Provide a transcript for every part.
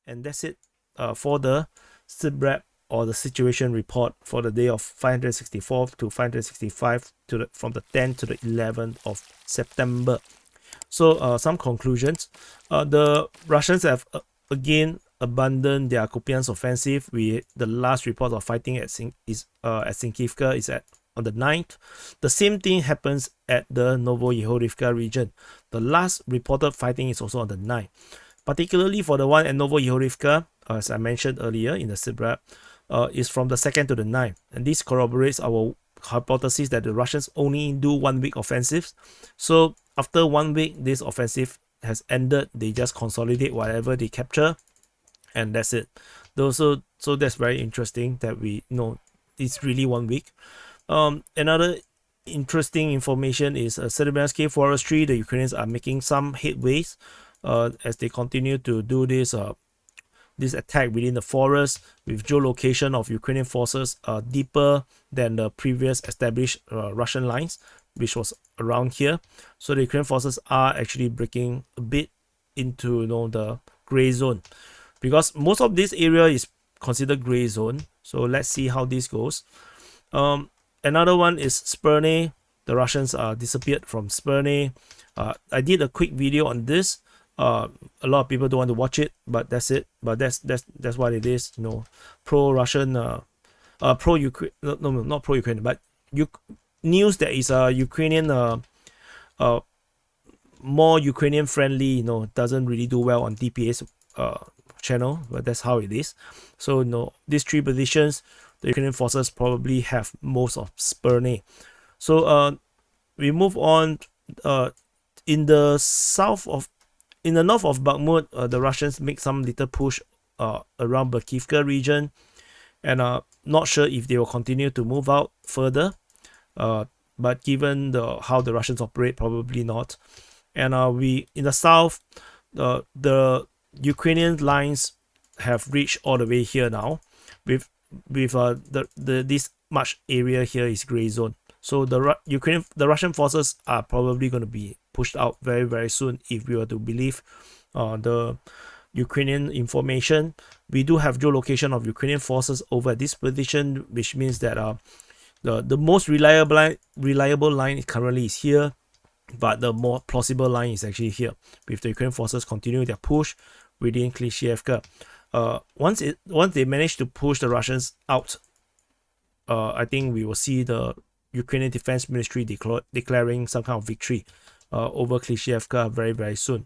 And that's it for the SITREP, or the situation report, for the day of 564 to 565 from the 10th to the 11th of September. So some conclusions. The Russians have again abandoned their Kupiansk offensive. The last report of fighting at Sinkivka is on the 9th. The same thing happens at the NOVOJEHORIVKA region. The last reported fighting is also on the 9th. Particularly for the one at NOVOJEHORIVKA, as I mentioned earlier in the SITREP, is from the 2nd to the 9th. And this corroborates our hypothesis that the Russians only do 1 week offensives. So after 1 week, this offensive has ended. They just consolidate whatever they capture, and that's it. So that's very interesting that we know it's really 1 week. Another interesting information is Novomaiorske forestry. The Ukrainians are making some headways as they continue to do this attack within the forest, with geolocation of Ukrainian forces deeper than the previous established Russian lines, which was around here. So the Ukrainian forces are actually breaking a bit into the gray zone, because most of this area is considered gray zone. So let's see how this goes. Another one is Sperne. The Russians disappeared from Sperne. I did a quick video on this. A lot of people don't want to watch it, but that's it. But that's what it is. Pro-Russian, pro-Ukraine. No, not pro-Ukraine, but news that is Ukrainian, more Ukrainian friendly. Doesn't really do well on DPA's channel, but that's how it is. So these 3 positions, the Ukrainian forces probably have most of Sperne. So we move on. In the north of Bakhmut, the Russians make some little push around Berkivka region, and not sure if they will continue to move out further. But given how the Russians operate, probably not. And in the south, the Ukrainian lines have reached all the way here now. With this much area here is gray zone. So the Russian forces are probably going to be pushed out very, very soon, if we were to believe the Ukrainian information. We do have geolocation of Ukrainian forces over this position, which means that the most reliable line currently is here, but the more plausible line is actually here, with the Ukrainian forces continue their push within Klishchiivka. Once they manage to push the Russians out, I think we will see the Ukrainian Defense Ministry declaring some kind of victory over Klishchiivka very, very soon.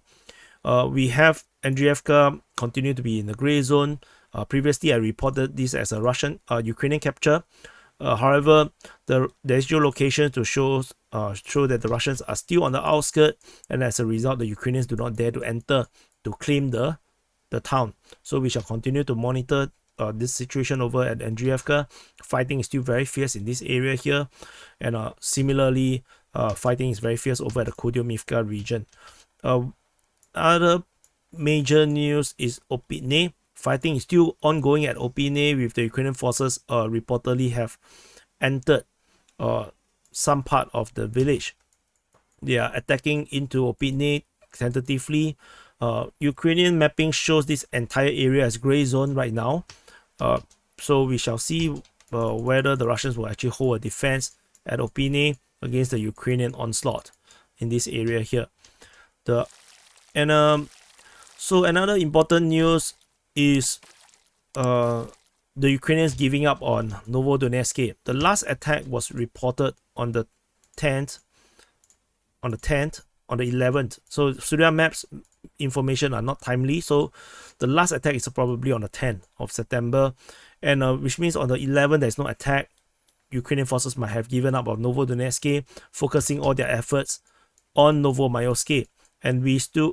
We have Andriivka continue to be in the gray zone. Previously, I reported this as a Ukrainian capture. However, there's geolocation to show that the Russians are still on the outskirts, and as a result, the Ukrainians do not dare to enter to claim the town. So we shall continue to monitor this situation over at Andriivka. Fighting is still very fierce in this area here, and similarly, fighting is very fierce over at the Kudyumivka region. Other major news is Opitne. Fighting is still ongoing at Opitne, with the Ukrainian forces reportedly have entered some part of the village. They are attacking into Opitne tentatively. Ukrainian mapping shows this entire area as gray zone right now. So we shall see whether the Russians will actually hold a defense at Opitne against the Ukrainian onslaught in this area here. So another important news is the Ukrainians giving up on Novodonetsk. The last attack was reported on the 10th, on the 11th. So Surya maps information are not timely. So the last attack is probably on the 10th of September, and which means on the 11th there's no attack. Ukrainian forces might have given up on Novodonetsk, focusing all their efforts on Novomaiorske. And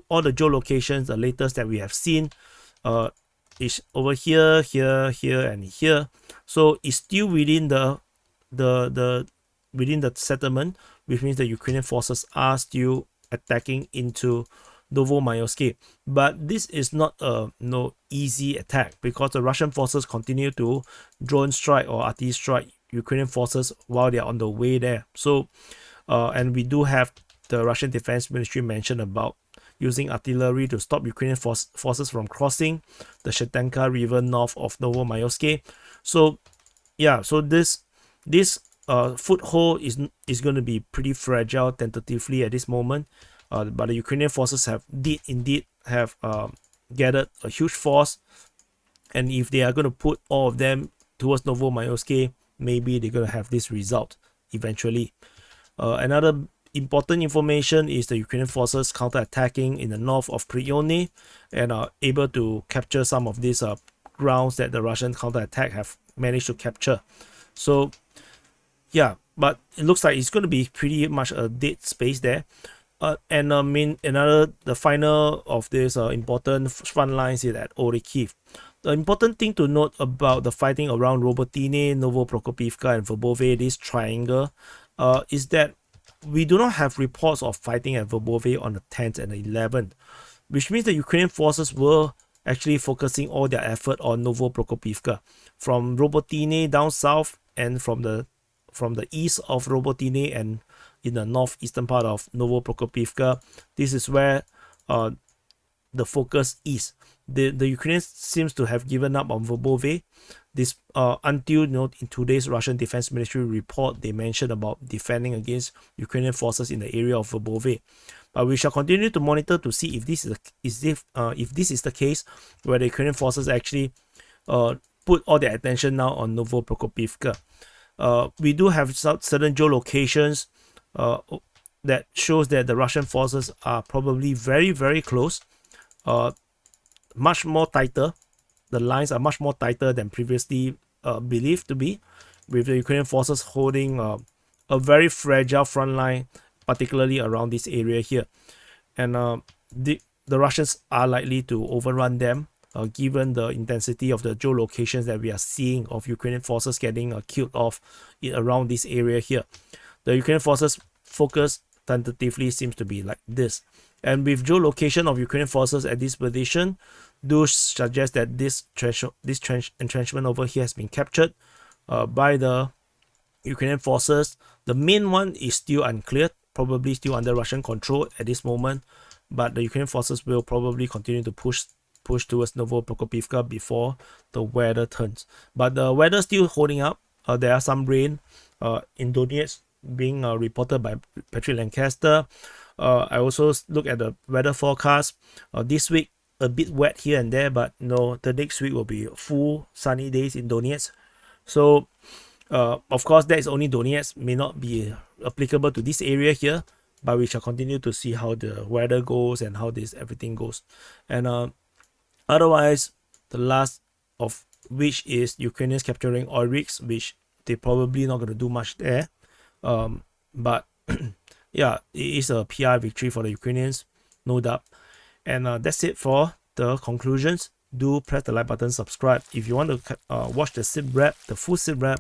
all the geolocations, the latest that we have seen, is over here, here, here, and here. So it's still within within the settlement, which means the Ukrainian forces are still attacking into Novomaiorske. But this is not a easy attack, because the Russian forces continue to drone strike or artillery strike Ukrainian forces while they are on the way there. So and we do have the Russian Defense Ministry mention about using artillery to stop Ukrainian forces from crossing the Shetenka River north of Novomaiorske. So yeah, so this foothold is going to be pretty fragile tentatively at this moment. But the Ukrainian forces have indeed gathered a huge force, and if they are going to put all of them towards Novomaiorske, maybe they're going to have this result eventually. Another important information is the Ukrainian forces counterattacking in the north of Kryone and are able to capture some of these grounds that the Russian counterattack have managed to capture. So yeah, but it looks like it's going to be pretty much a dead space there. The final of this important front lines is at Orikhiv. The important thing to note about the fighting around Robotine, Novoprokopivka, and Verbove, this triangle, is that we do not have reports of fighting at Verbove on the 10th and the 11th, which means the Ukrainian forces were actually focusing all their effort on Novoprokopivka. From Robotine down south and from the east of Robotine and in the northeastern part of Novoprokopivka, this is where the focus is. The Ukrainians seems to have given up on Verbove. This until in today's Russian Defense Ministry report, they mentioned about defending against Ukrainian forces in the area of Verbove. But we shall continue to monitor to see if this is the case, where the Ukrainian forces actually put all their attention now on Novoprokopivka. We do have certain geolocations that shows that the Russian forces are probably very, very close, much more tighter. The lines are much more tighter than previously believed to be, with the Ukrainian forces holding a very fragile front line, particularly around this area here. And the Russians are likely to overrun them, given the intensity of the geolocations that we are seeing of Ukrainian forces getting killed off around this area here. The Ukrainian forces focus tentatively seems to be like this. And with geolocation of Ukrainian forces at this position, do suggest that this entrenchment over here has been captured by the Ukrainian forces. The main one is still unclear, probably still under Russian control at this moment, but the Ukrainian forces will probably continue to push towards Novoprokopivka before the weather turns. But the weather still holding up. There are some rain in Donetsk being reported by Patrick Lancaster. I also look at the weather forecast. This week a bit wet here and there, but the next week will be full sunny days in Donetsk. So of course that is only Donetsk, may not be applicable to this area here, but we shall continue to see how the weather goes and how everything goes. And otherwise, the last of which is Ukrainians capturing oil rigs, which they probably not going to do much there. But yeah, it is a PR victory for the Ukrainians, no doubt. And that's it for the conclusions. Do press the like button, subscribe. If you want to watch the SITREP, the full SITREP,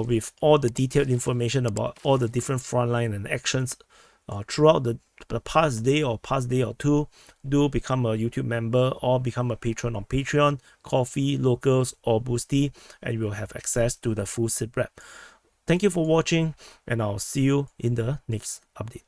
with all the detailed information about all the different frontline and actions throughout the past day or two, do become a YouTube member or become a patron on Patreon, Coffee, Locals, or Boosty, and you will have access to the full SITREP. Thank you for watching, and I'll see you in the next update.